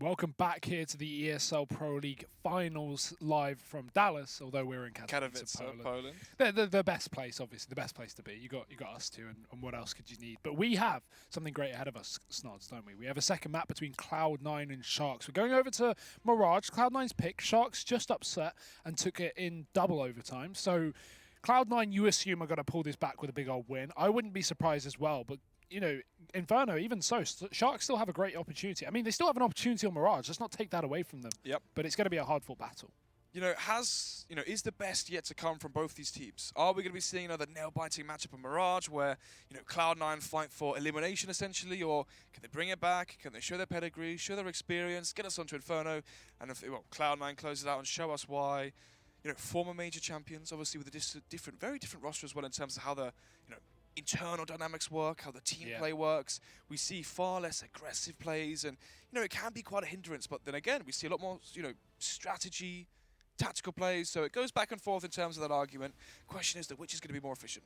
Welcome back here to the ESL Pro League finals live from Dallas, although we're in Katowice, Poland. They're the best place, obviously, the best place to be. You got us two, and what else could you need? But we have something great ahead of us, Snods, don't we? We have a second map between Cloud9 and Sharks. We're going over to Mirage. Cloud9's pick. Sharks just upset and took it in double overtime. So Cloud9, you assume, are going to pull this back with a big old win. I wouldn't be surprised as well, but you know, Inferno, even so, Sharks still have a great opportunity. I mean, they still have an opportunity on Mirage. Let's not take that away from them. Yep. But it's going to be a hard-fought battle. You know, is the best yet to come from both these teams? Are we going to be seeing another nail-biting matchup on Mirage where, you know, Cloud9 fight for elimination, essentially, or can they bring it back? Can they show their pedigree, show their experience, get us onto Inferno, and if, well, Cloud9 close it out and show us why? You know, former major champions, obviously with a very different roster as well in terms of how the, you know, internal dynamics work, how the team play works. We see far less aggressive plays, and you know it can be quite a hindrance. But then again, we see a lot more, you know, strategy, tactical plays. So it goes back and forth in terms of that argument. Question is, which is going to be more efficient?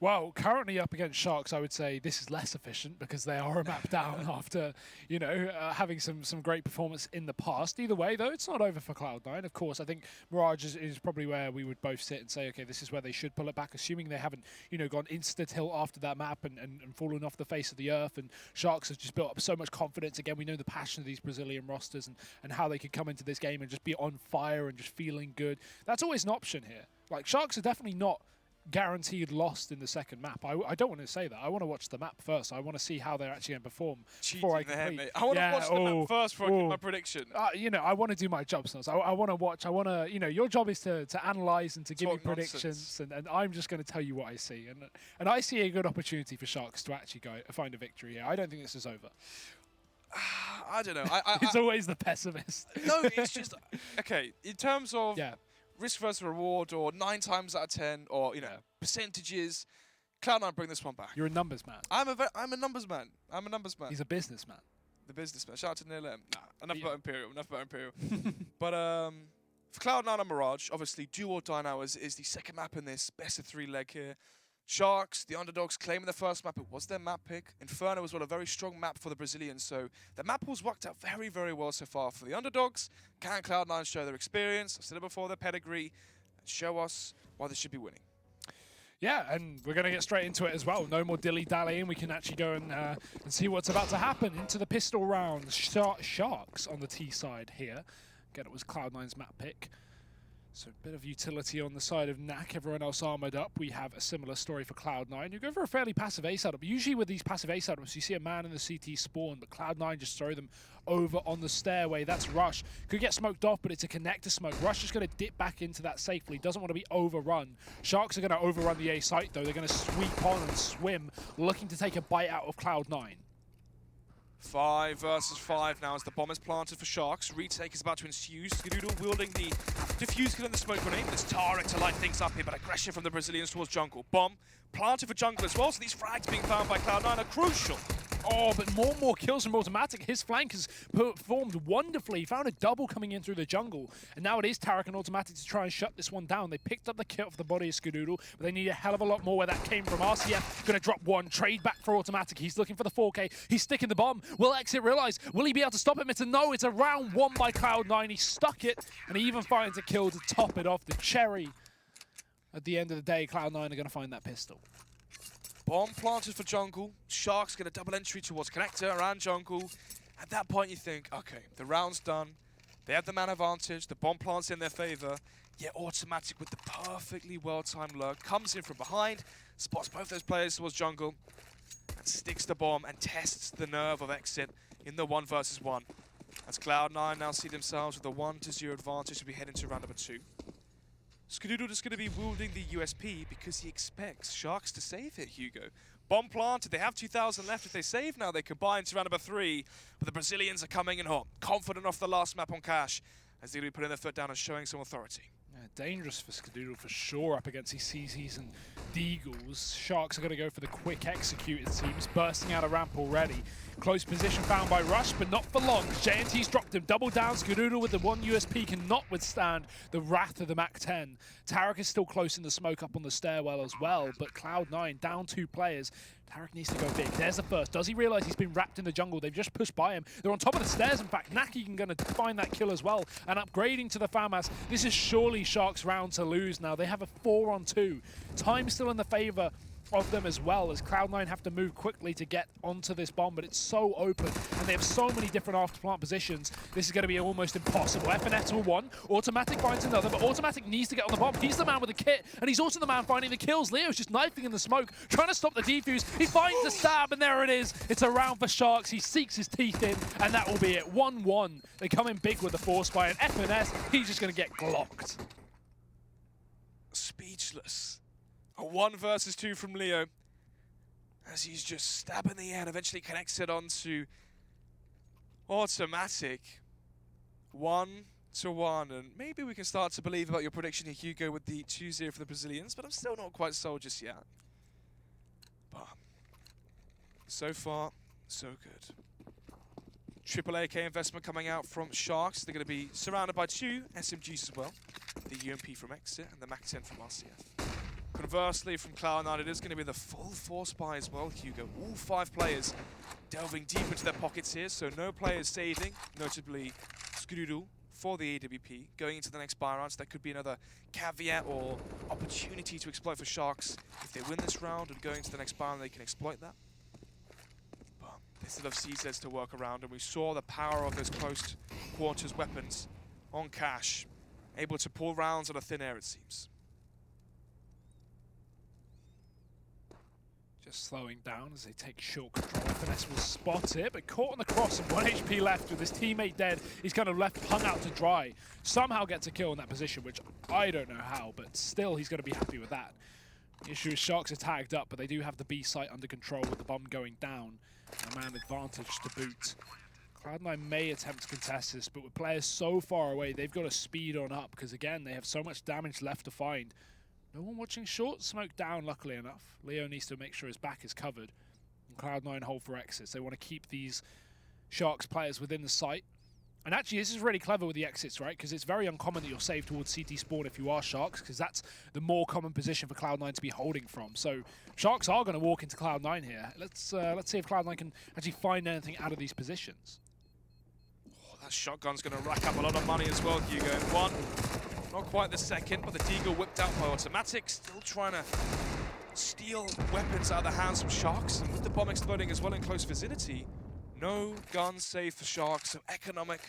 Well, currently up against Sharks, I would say this is less efficient because they are a map down after, you know, having some great performance in the past. Either way, though, it's not over for Cloud9. Of course, I think Mirage is probably where we would both sit and say, okay, this is where they should pull it back, assuming they haven't, you know, gone insta-tilt after that map and fallen off the face of the earth. And Sharks have just built up so much confidence. Again, we know the passion of these Brazilian rosters and how they could come into this game and just be on fire and just feeling good. That's always an option here. Like, Sharks are definitely not guaranteed lost in the second map. I don't want to say that. I want to watch the map first. I want to see how they're actually going to perform before I complete. I want to watch the map first before I give my prediction. You know, I want to do my job, so I want to watch. I want to, you know, your job is to analyze and to give me predictions, and I'm just going to tell you what I see. And I see a good opportunity for Sharks to actually go find a victory here. I don't think this is over. I don't know. It's always the pessimist. No, it's just okay in terms of risk versus reward, or 9 times out of 10, or you know percentages. Cloud9 bring this one back. You're a numbers man. I'm a numbers man. I'm a numbers man. He's a businessman. The businessman. Shout out to Neil M. Nah, enough about Imperial. Enough about Imperial. But for Cloud9 and Mirage, obviously do or die now is the second map in this best of 3 leg here. Sharks, the underdogs, claiming the first map. It was their map pick. Inferno was well a very strong map for the Brazilians, so the map was worked out very, very well so far for the underdogs. Can Cloud9 show their experience? I've said it before, their pedigree, and show us why they should be winning? Yeah, and we're going to get straight into it as well. No more dilly-dallying. We can actually go and see what's about to happen into the pistol round. Sharks on the T side here. Again, it was Cloud9's map pick. So a bit of utility on the side of Knack, everyone else armoured up. We have a similar story for Cloud9. You go for a fairly passive A setup. Usually with these passive A setups, you see a man in the CT spawn, but Cloud9 just throw them over on the stairway. That's Rush. Could get smoked off, but it's a connector smoke. Rush is going to dip back into that safely. Doesn't want to be overrun. Sharks are going to overrun the A site, though. They're going to sweep on and swim, looking to take a bite out of Cloud9. 5 versus 5 now as the bomb is planted for Sharks. Retake is about to ensue. Skadoodle wielding the diffuse kill and the smoke grenade. There's Tarek to light things up here, but aggression from the Brazilians towards jungle. Bomb planted for jungle as well, so these frags being found by Cloud9 are crucial. Oh, but more kills from Automatic. His flank has performed wonderfully. He found a double coming in through the jungle. And now it is Tarek and Automatic to try and shut this one down. They picked up the kill off the body of Skadoodle, but they need a hell of a lot more where that came from. RCF going to drop one. Trade back for Automatic. He's looking for the 4K. He's sticking the bomb. Will Exit realize? Will he be able to stop him? It's a no. It's a round 1 by Cloud9. He stuck it, and he even finds a kill to top it off. The cherry. At the end of the day, Cloud9 are going to find that pistol. Bomb planted for jungle. Sharks get a double entry towards connector around jungle. At that point you think, okay, the round's done. They have the man advantage. The bomb plant's in their favor. Yet Automatic with the perfectly well-timed lurk comes in from behind, spots both those players towards jungle, and sticks the bomb and tests the nerve of Exit in the 1 versus 1. As Cloud9 now see themselves with a 1-0 advantage as we head into round number 2. Skadoodle is going to be wielding the USP because he expects Sharks to save here, Hugo. Bomb planted, they have 2,000 left. If they save now, they combine to round number 3. But the Brazilians are coming in hot, confident off the last map on Cash, as they're going to be putting their foot down and showing some authority. Yeah, dangerous for Skadoodle for sure up against these CZs and Deagles. Sharks are going to go for the quick execute, it seems, bursting out a ramp already. Close position found by Rush, but not for long. JNT's dropped him. Double down. Skadoodle with the one USP cannot withstand the wrath of the MAC-10. Tarek is still close in the smoke up on the stairwell as well, but Cloud9 down 2 players. Tarek needs to go big. There's the first. Does he realize he's been wrapped in the jungle? They've just pushed by him. They're on top of the stairs, in fact. Naki can going to find that kill as well. And upgrading to the FAMAS. This is surely Sharks' round to lose now. They have a 4-on-2. Time still in the favor of them as well, as Cloud9 have to move quickly to get onto this bomb, but it's so open and they have so many different after-plant positions. This is going to be almost impossible. FNS will one, Automatic finds another, but Automatic needs to get on the bomb. He's the man with the kit, and he's also the man finding the kills. Leo's just knifing in the smoke, trying to stop the defuse. He finds the stab, and there it is. It's a round for Sharks. He seeks his teeth in, and that will be it. 1-1. They come in big with the force by an FNS. He's just going to get glocked. Speechless. A 1 versus 2 from Leo, as he's just stabbing the air and eventually connects it onto Automatic. 1-1, and maybe we can start to believe about your prediction here, Hugo, with the 2-0 for the Brazilians, but I'm still not quite sold just yet. But so far, so good. Triple AK investment coming out from Sharks. They're going to be surrounded by 2 SMGs as well, the UMP from Exit and the MAC-10 from RCF. Conversely, from Cloud9, it is going to be the full force buy as well, Hugo. All 5 players delving deep into their pockets here, so no players saving, notably Skadoodle for the AWP. Going into the next buy round, so that could be another caveat or opportunity to exploit for Sharks. If they win this round and going to the next buy round, they can exploit that. But they still have CZs to work around, and we saw the power of those close quarters weapons on Cash, able to pull rounds out of thin air, it seems. Slowing down as they take short control. FNS will spot it, but caught on the cross and 1 HP left with his teammate dead. He's kind of left hung out to dry. Somehow gets a kill in that position, which I don't know how, but still he's going to be happy with that. The issue is Sharks are tagged up, but they do have the B site under control with the bomb going down. A man advantage to boot. Cloud9 may attempt to contest this, but with players so far away, they've got to speed on up because, again, they have so much damage left to find. No one watching short, smoke down, luckily enough. Leo needs to make sure his back is covered. And Cloud9 hold for exits. They want to keep these Sharks players within the site. And actually, this is really clever with the exits, right? Because it's very uncommon that you'll save towards CT spawn if you are Sharks, because that's the more common position for Cloud9 to be holding from. So Sharks are going to walk into Cloud9 here. Let's see if Cloud9 can actually find anything out of these positions. Oh, that shotgun's going to rack up a lot of money as well, Hugo. 1. Not quite the second, but the Deagle whipped out by Automatic, still trying to steal weapons out of the hands of Sharks, and with the bomb exploding as well in close vicinity, no gun save for Sharks, so economic,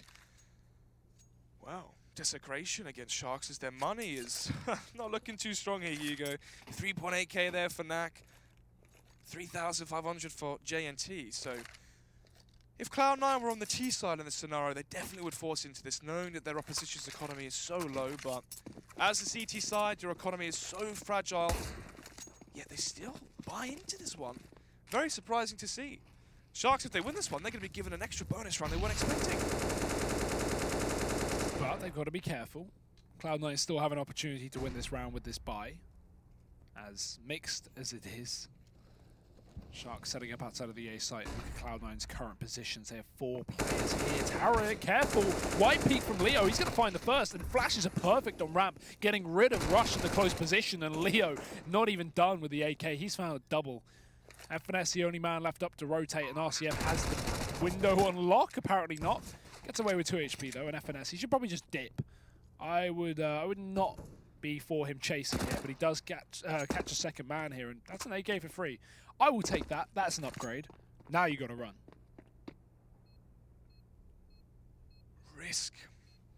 well, desecration against Sharks as their money is not looking too strong here, Hugo. 3.8k there for NAC, 3,500 for JNT, so if Cloud9 were on the T side in this scenario, they definitely would force into this, knowing that their opposition's economy is so low, but as the CT side, your economy is so fragile, yet they still buy into this one. Very surprising to see. Sharks, if they win this one, they're going to be given an extra bonus round they weren't expecting. But they've got to be careful. Cloud9 still have an opportunity to win this round with this buy. As mixed as it is, Sharks setting up outside of the A site. Look at Cloud9's current positions. They have 4 players here. Tarek, careful. White peek from Leo. He's going to find the first, and flashes are perfect on ramp, getting rid of Rush in the close position, and Leo not even done with the AK. He's found a double. FNS, the only man left up to rotate, and RCF has the window on lock. Apparently not. Gets away with 2 HP though, and FNS, he should probably just dip. I would not be for him chasing here, but he does catch a second man here, and that's an AK for free. I will take that. That's an upgrade. Now you got to run. Risk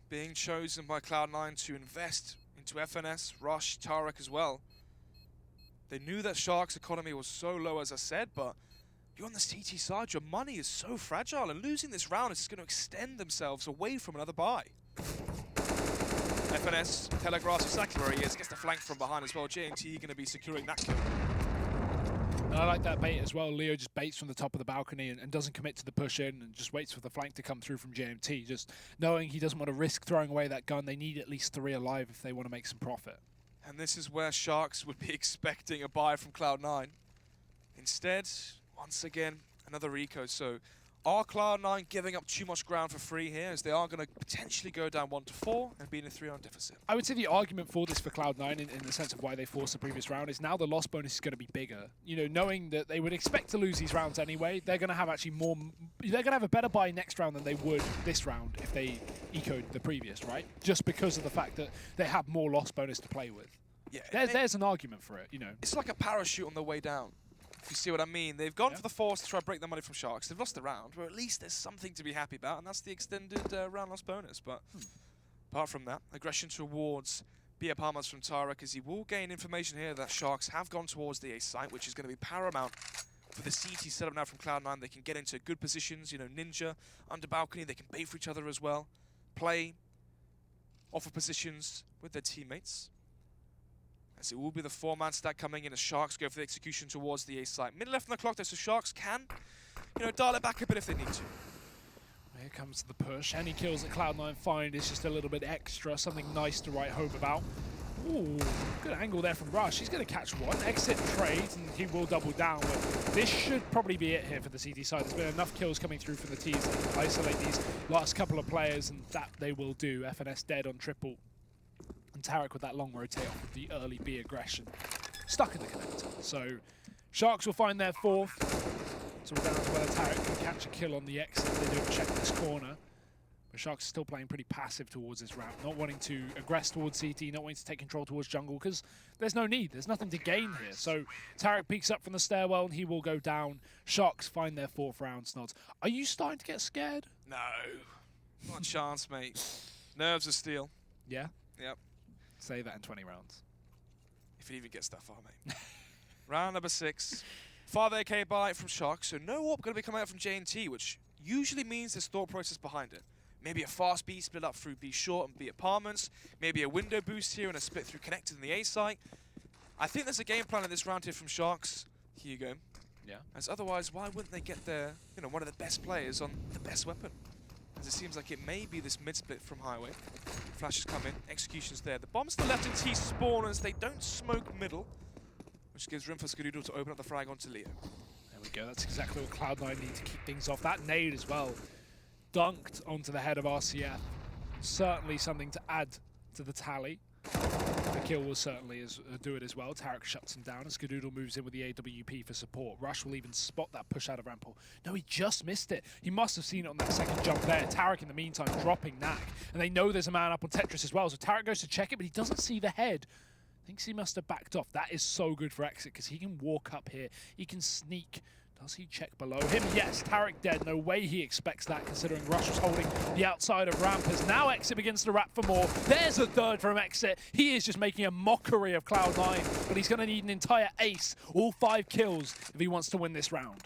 being chosen by Cloud9 to invest into FNS, Rush, Tarek as well. They knew that Sharks' economy was so low, as I said, but you're on the CT side, your money is so fragile, and losing this round is just going to extend themselves away from another buy. FNS telegraphs exactly where he is, gets the flank from behind as well. JNT going to be securing that kill. And I like that bait as well. Leo just baits from the top of the balcony and doesn't commit to the push in and just waits for the flank to come through from JMT, just knowing he doesn't want to risk throwing away that gun. They need at least 3 alive if they want to make some profit. And this is where Sharks would be expecting a buy from Cloud9. Instead, once again, another eco. So Are Cloud9 giving up too much ground for free here, as they are going to potentially go down 1-4 and be in a 3-round deficit? I would say the argument for this for Cloud9 in the sense of why they forced the previous round is now the loss bonus is going to be bigger. You know, knowing that they would expect to lose these rounds anyway, they're going to have actually more... They're going to have a better buy next round than they would this round if they ecoed the previous, right? Just because of the fact that they have more loss bonus to play with. Yeah, There's an argument for it, you know. It's like a parachute on the way down, if you see what I mean. They've gone for the force to try to break the money from Sharks. They've lost the round, but at least there's something to be happy about, and that's the extended round loss bonus. But apart from that, aggression towards Bia Palmas from Tarek, as he will gain information here that Sharks have gone towards the A site, which is going to be paramount for the CT setup now from Cloud9. They can get into good positions, you know, Ninja, under balcony, they can bait for each other as well, play, offer positions with their teammates. As it will be the 4-man stack coming in as Sharks go for the execution towards the A site. Minute left on the clock though, so Sharks can, you know, dial it back a bit if they need to. Here comes the push. Any kills that Cloud9 find is just a little bit extra, something nice to write home about. Ooh, good angle there from Rush. He's going to catch one. Exit trades, and he will double down. But this should probably be it here for the CT side. There's been enough kills coming through from the Ts to isolate these last couple of players, and that they will do. FNS dead on triple. And Tarek with that long rotate off with the early B aggression. Stuck in the connector. So Sharks will find their fourth. So we're down to whether Tarek can catch a kill on the exit. They don't check this corner. But Sharks are still playing pretty passive towards this round. Not wanting to aggress towards CT, not wanting to take control towards jungle, because there's no need. There's nothing to gain here. So Tarek peeks up from the stairwell and he will go down. Sharks find their fourth round, Snods. Are you starting to get scared? No, not a chance, mate. Nerves of steel. Yeah? Yep. Say that in 20 rounds. If it even gets that far, mate. Round number 6. 5 AK buy from Sharks, so no AWP going to be coming out from J&T, which usually means there's thought process behind it. Maybe a fast B split up through B short and B apartments, maybe a window boost here and a split through connected in the A site. I think there's a game plan in this round here from Sharks. Here you go. Yeah. As otherwise, why wouldn't they get their, you know, one of the best players on the best weapon? As it seems like it may be this mid-split from Highway. Flashes come in, execution's there. The bomb's to the left in T spawners, they don't smoke middle, which gives room for Skadoodle to open up the frag onto Leo. There we go, that's exactly what Cloud9 need to keep things off. That nade as well, dunked onto the head of RCF. Certainly something to add to the tally. The kill will certainly do it as well. Tarek shuts him down and Skadoodle moves in with the AWP for support. Rush will even spot that push out of Rampol. No, he just missed it. He must have seen it on that second jump there. Tarek in the meantime dropping Knack. And they know there's a man up on Tetris as well. So Tarek goes to check it, but he doesn't see the head. Thinks he must have backed off. That is so good for Exit because he can walk up here. He can sneak. Does he check below him? Yes, Tarek dead. No way he expects that considering Rush was holding the outside of ramp. As now Exit begins to rap for more. There's a third from Exit. He is just making a mockery of Cloud9, but he's going to need an entire ace, all 5 kills, if he wants to win this round.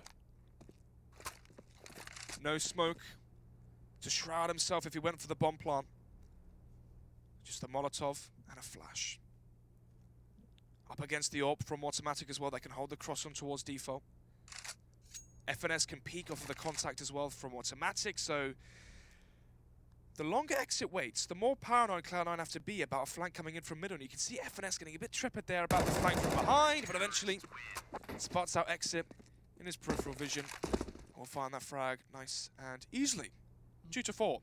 No smoke to shroud himself if he went for the bomb plant. Just a Molotov and a flash. Up against the AWP from automatic as well. They can hold the cross on towards default. FNS can peek off of the contact as well from automatic, so the longer Exit waits, the more paranoid Cloud9 have to be about a flank coming in from middle. And you can see FNS getting a bit trepid there about the flank from behind, but eventually spots out Exit in his peripheral vision. We'll find that frag nice and easily. 2-4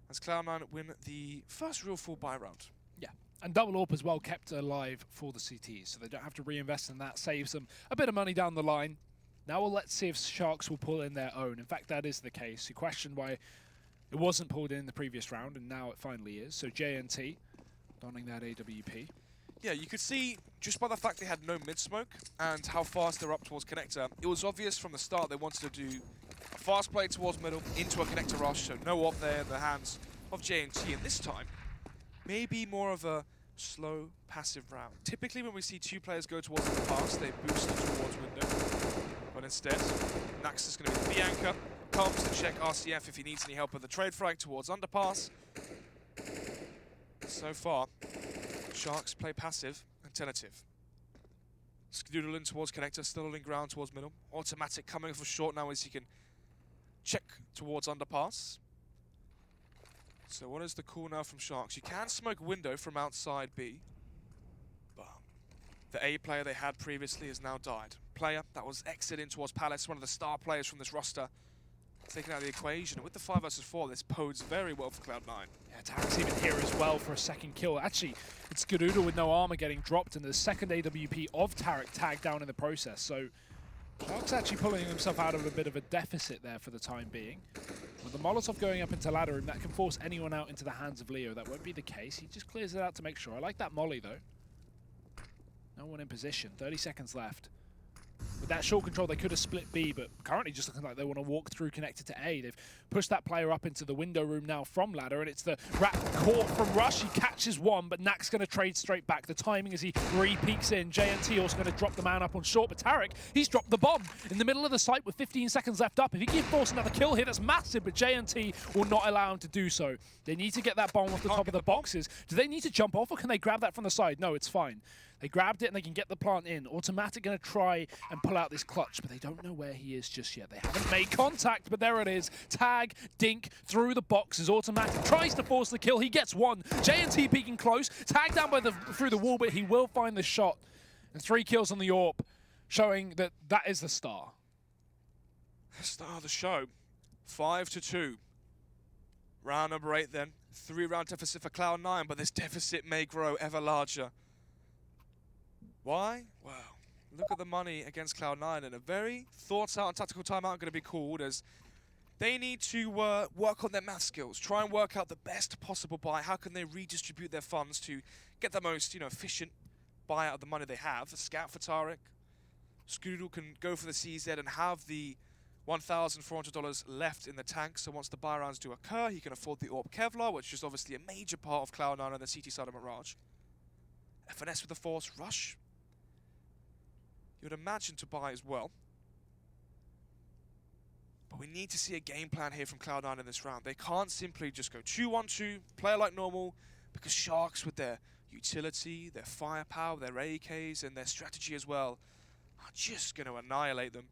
as Cloud9 win the first real full buy round. Yeah, and double AWP as well kept alive for the CTs, so they don't have to reinvest in that, saves them a bit of money down the line. Now let's see if Sharks will pull in their own. In fact, that is the case. You questioned why it wasn't pulled in the previous round, and now it finally is. So JNT donning that AWP. Yeah, you could see just by the fact they had no mid-smoke and how fast they're up towards connector, it was obvious from the start they wanted to do a fast play towards middle into a connector rush, so no AWP there in the hands of JNT. And this time, maybe more of a slow, passive round. Typically when we see 2 players go towards the pass, they boost towards window. But instead, Nax is going to be the anchor. Comes to check RCF if he needs any help with the trade frag towards underpass. So far, Sharks play passive and tentative. Skadoodle in towards connector, still holding ground towards middle. Automatic coming for short now as he can check towards underpass. So what is the call now from Sharks? You can smoke window from outside B. But the A player they had previously has now died. Player that was Exit in towards Palace, one of the star players from this roster, taken out of the equation. And with the 5 versus 4, this bodes very well for Cloud9. Yeah, Tarek's even here as well for a second kill. Actually, it's Garuda with no armor getting dropped, and the second AWP of Tarek tagged down in the process. So Shark's actually pulling himself out of a bit of a deficit there for the time being. With the Molotov going up into ladder room, that can force anyone out into the hands of Leo. That won't be the case. He just clears it out to make sure. I like that molly, though. No one in position. 30 seconds left. With that short control, they could have split B, but currently just looking like they want to walk through connected to A. They've pushed that player up into the window room now from ladder, and it's the rat caught from Rush. He catches one, but Nak's going to trade straight back. The timing as he re-peeks in. JNT also going to drop the man up on short, but Tarek, he's dropped the bomb in the middle of the site with 15 seconds left up. If he can force another kill here, that's massive, but JNT will not allow him to do so. They need to get that bomb off the top of the boxes. Do they need to jump off, or can they grab that from the side? No, it's fine. They grabbed it and they can get the plant in. Automatic going to try and pull out this clutch, but they don't know where he is just yet. They haven't made contact, but there it is. Tag, dink, through the boxes. Automatic tries to force the kill. He gets one. JNT peeking close. Tag down by through the wall, but he will find the shot. And 3 kills on the AWP, showing that that is the star. Star of the show. 5-2. Round number 8 then. 3-round deficit for Cloud9, but this deficit may grow ever larger. Why? Well, look at the money against Cloud9, and a very thought-out and tactical timeout going to be called, as they need to work on their math skills, try and work out the best possible buy. How can they redistribute their funds to get the most, efficient buy out of the money they have? A scout for Tarek. Scoodle can go for the CZ and have the $1,400 left in the tank, so once the buy rounds do occur, he can afford the AWP Kevlar, which is obviously a major part of Cloud9 on the CT side of Mirage. FNS with the force rush. You would imagine to buy as well. But we need to see a game plan here from Cloud9 in this round. They can't simply just go 2-1-2, play like normal, because Sharks with their utility, their firepower, their AKs, and their strategy as well are just going to annihilate them.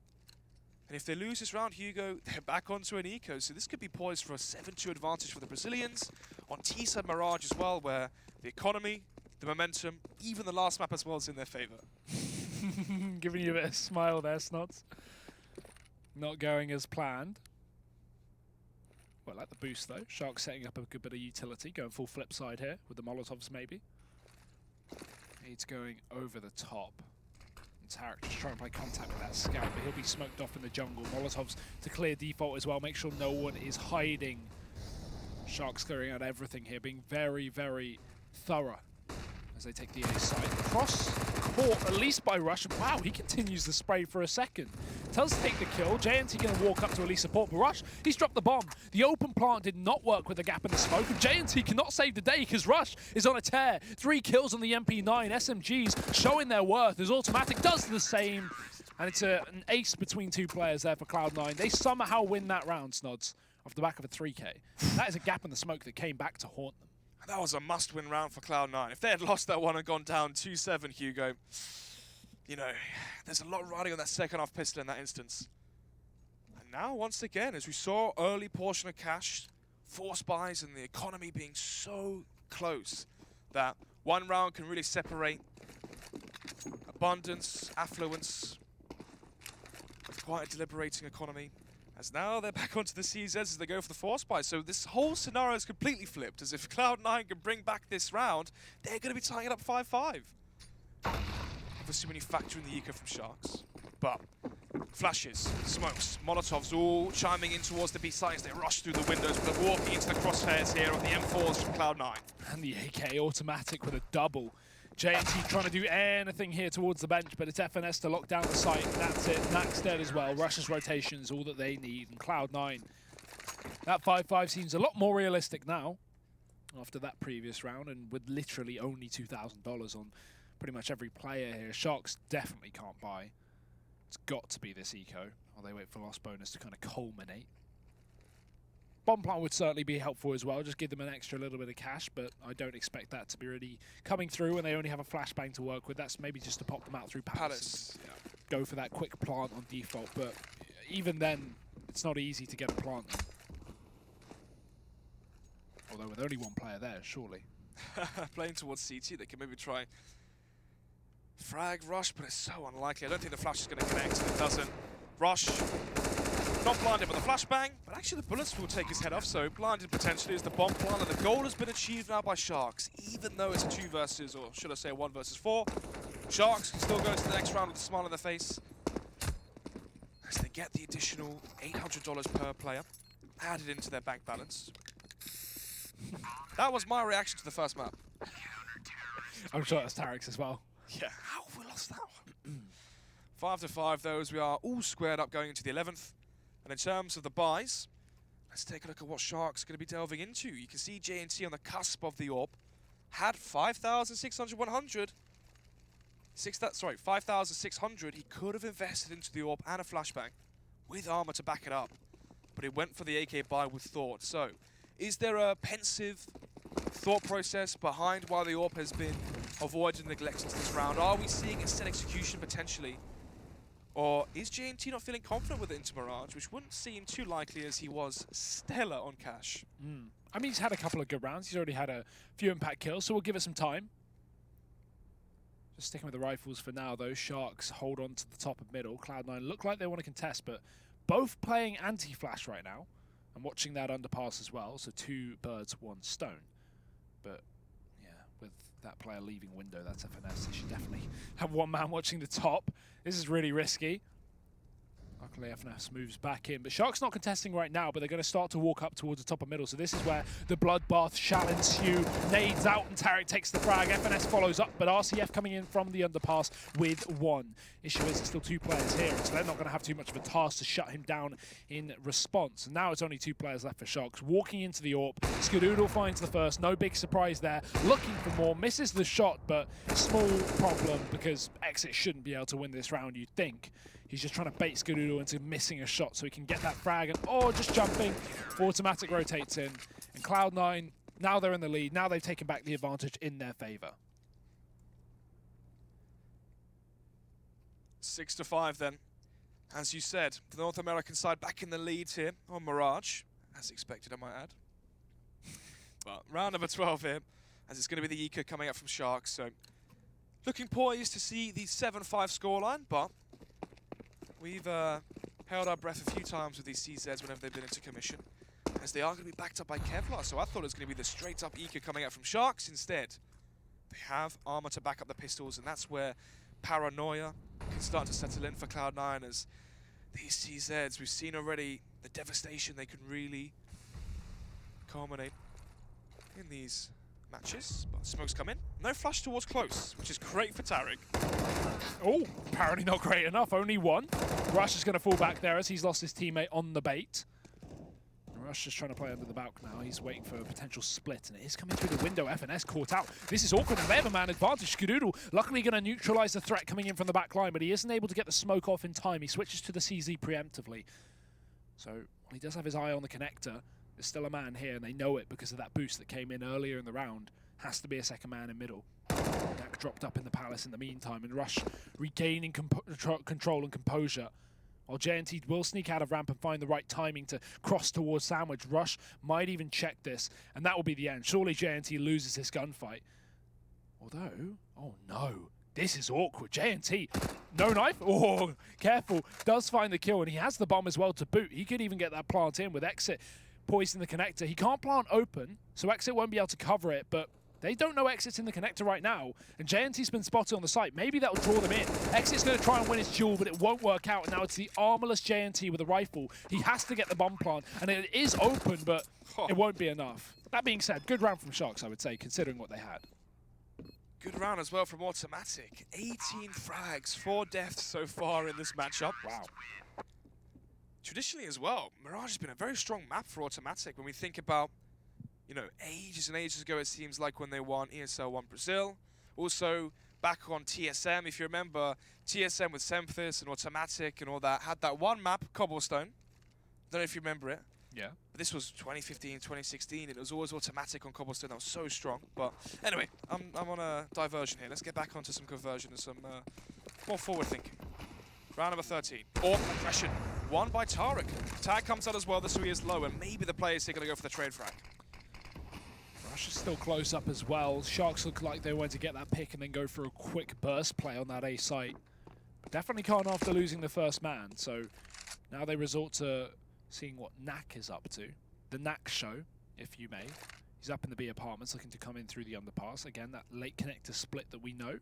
And if they lose this round, Hugo, they're back onto an eco. So this could be poised for a 7-2 advantage for the Brazilians. On T-side Mirage as well, where the economy, the momentum, even the last map as well is in their favor. Giving you a bit of smile there, Snots. Not going as planned. Well, I like the boost though. Sharks setting up a good bit of utility, going full flip side here with the Molotovs maybe. He's going over the top. And Tarek just trying to play contact with that scout, but he'll be smoked off in the jungle. Molotovs to clear default as well, make sure no one is hiding. Sharks clearing out everything here, being very, very thorough as they take the A side. Cross caught at least by Rush. Wow, he continues the spray for a second. Does take the kill. JNT going to walk up to at least support, but Rush, he's dropped the bomb. The open plant did not work with the gap in the smoke, and JNT cannot save the day because Rush is on a tear. 3 kills on the MP9. SMGs showing their worth as Automatic does the same, and it's an ace between 2 players there for Cloud9. They somehow win that round, Snods, off the back of a 3K. That is a gap in the smoke that came back to haunt them. That was a must-win round for Cloud9. If they had lost that one and gone down 2-7, Hugo, there's a lot riding on that second half pistol in that instance. And now, once again, as we saw, early portion of cash, force buys, and the economy being so close that one round can really separate abundance, affluence, with quite a deliberating economy. As now they're back onto the CZs as they go for the force buy. So this whole scenario is completely flipped, as if Cloud9 can bring back this round, they're going to be tying it up 5-5. Obviously when you factor in the eco from Sharks. But flashes, smokes, Molotovs all chiming in towards the B sites. They rush through the windows, but they're walking into the crosshairs here of the M4s from Cloud9. And the AK Automatic with a double. JNT trying to do anything here towards the bench, but it's FNS to lock down the site, and that's it. Nak's dead as well. Rush's rotation is all that they need, and Cloud9. That 5-5 seems a lot more realistic now, after that previous round, and with literally only $2,000 on pretty much every player here. Sharks definitely can't buy. It's got to be this eco, while they wait for loss bonus to kind of culminate. Bomb plant would certainly be helpful as well, just give them an extra little bit of cash, but I don't expect that to be really coming through when they only have a flashbang to work with. That's maybe just to pop them out through Palace. Yeah. Go for that quick plant on default, but even then, it's not easy to get a plant. Although with only one player there, surely. Playing towards CT, they can maybe try frag, rush, but it's so unlikely. I don't think the flash is going to connect, and it doesn't. Rush Not blinded by the flashbang, but actually the bullets will take his head off, so blinded potentially is the bomb plant, and the goal has been achieved now by Sharks, even though it's a 2 versus, or should I say 1 versus 4. Sharks can still go to the next round with a smile on their face, as they get the additional $800 per player added into their bank balance. That was my reaction to the first map. I'm sure that's Tarek's as well. Yeah, how have we lost that one? 5-5 though, as we are all squared up going into the 11th. And in terms of the buys, let's take a look at what Sharks are going to be delving into. You can see J&T on the cusp of the AWP. Had 5,600, 5,600. He could have invested into the AWP and a flashbang with armor to back it up. But he went for the AK buy with thought. So, is there a pensive thought process behind why the AWP has been avoided and neglected this round? Are we seeing instead execution potentially? Or is J&T not feeling confident with it into Mirage, which wouldn't seem too likely as he was stellar on cash? I mean, he's had a couple of good rounds. He's already had a few impact kills, so we'll give it some time. Just sticking with the rifles for now, though. Sharks hold on to the top of middle. Cloud9 look like they want to contest, but both playing anti-flash right now. And watching that underpass as well, so 2 birds, 1 stone. But, yeah, with that player leaving window, that's a finesse. They should definitely have 1 man watching the top. This is really risky. Luckily, FNS moves back in. But Shark's not contesting right now, but they're going to start to walk up towards the top of middle. So this is where the bloodbath shall ensue. Nades out and Tarek takes the frag. FNS follows up, but RCF coming in from the underpass with 1. Issue is there's still 2 players here, so they're not going to have too much of a task to shut him down in response. And now it's only 2 players left for Sharks. Walking into the AWP, Skadoodle finds the first. No big surprise there. Looking for more. Misses the shot, but small problem because Exit shouldn't be able to win this round, you'd think. He's just trying to bait Skadoodle into missing a shot so he can get that frag. And just jumping. Automatic rotates in. And Cloud9, now they're in the lead. Now they've taken back the advantage in their favor. 6-5 then. As you said, the North American side back in the lead here on Mirage. As expected, I might add. But round number 12 here, as it's going to be the Eco coming up from Sharks. So looking poised to see the 7-5 scoreline, but we've held our breath a few times with these CZs whenever they've been into commission, as they are going to be backed up by Kevlar. So I thought it was going to be the straight-up Eco coming out from Sharks. Instead, they have armor to back up the pistols, and that's where paranoia can start to settle in for Cloud9, as these CZs, we've seen already the devastation they can really culminate in these matches. But smokes come in. No flash towards close, which is great for Tarek. Oh, apparently not great enough. Only 1. Rush is going to fall back there as he's lost his teammate on the bait. Rush is trying to play under the balk now. He's waiting for a potential split, and it is coming through the window. FNS caught out. This is awkward, and they have a man advantage. Skadoodle luckily going to neutralize the threat coming in from the back line, but he isn't able to get the smoke off in time. He switches to the CZ preemptively. So while he does have his eye on the connector, there's still a man here, and they know it because of that boost that came in earlier in the round. Has to be a second man in middle. Dak dropped up in the palace in the meantime, and Rush regaining control and composure. While J&T will sneak out of ramp and find the right timing to cross towards Sandwich, Rush might even check this, and that will be the end. Surely J&T loses this gunfight. Although, oh no, this is awkward. J&T, no knife? Oh, careful. Does find the kill, and he has the bomb as well to boot. He could even get that plant in with Exit poised in the connector. He can't plant open, so Exit won't be able to cover it, but they don't know Exit's in the connector right now, and J&T's been spotted on the site. Maybe that'll draw them in. Exit's going to try and win his duel, but it won't work out. And now it's the armorless J&T with a rifle. He has to get the bomb plant, and it is open, but it won't be enough. That being said, good round from Sharks, I would say, considering what they had. Good round as well from Automatic. 18 frags, 4 deaths so far in this matchup. Wow. Traditionally as well, Mirage has been a very strong map for Automatic when we think about, you know, ages and ages ago, it seems like, when they won ESL 1 Brazil. Also, back on TSM, if you remember, TSM with Semphis and Automatic and all that, had that one map, Cobblestone. Don't know if you remember it. Yeah. But this was 2015, 2016, and it was always Automatic on Cobblestone. That was so strong. But anyway, I'm on a diversion here. Let's get back onto some conversion and some more forward thinking. Round number 13. Or aggression. Won by Tarek. Tag comes out as well, so he is low, and maybe the players are going to go for the trade frag. Rush is still close up as well. Sharks look like they want to get that pick and then go for a quick burst play on that A site. But definitely can't after losing the first man, so Now they resort to seeing what Knack is up to. The Knack show, if you may. He's up in the B apartments looking to come in through the underpass. Again, that late connector split that we know.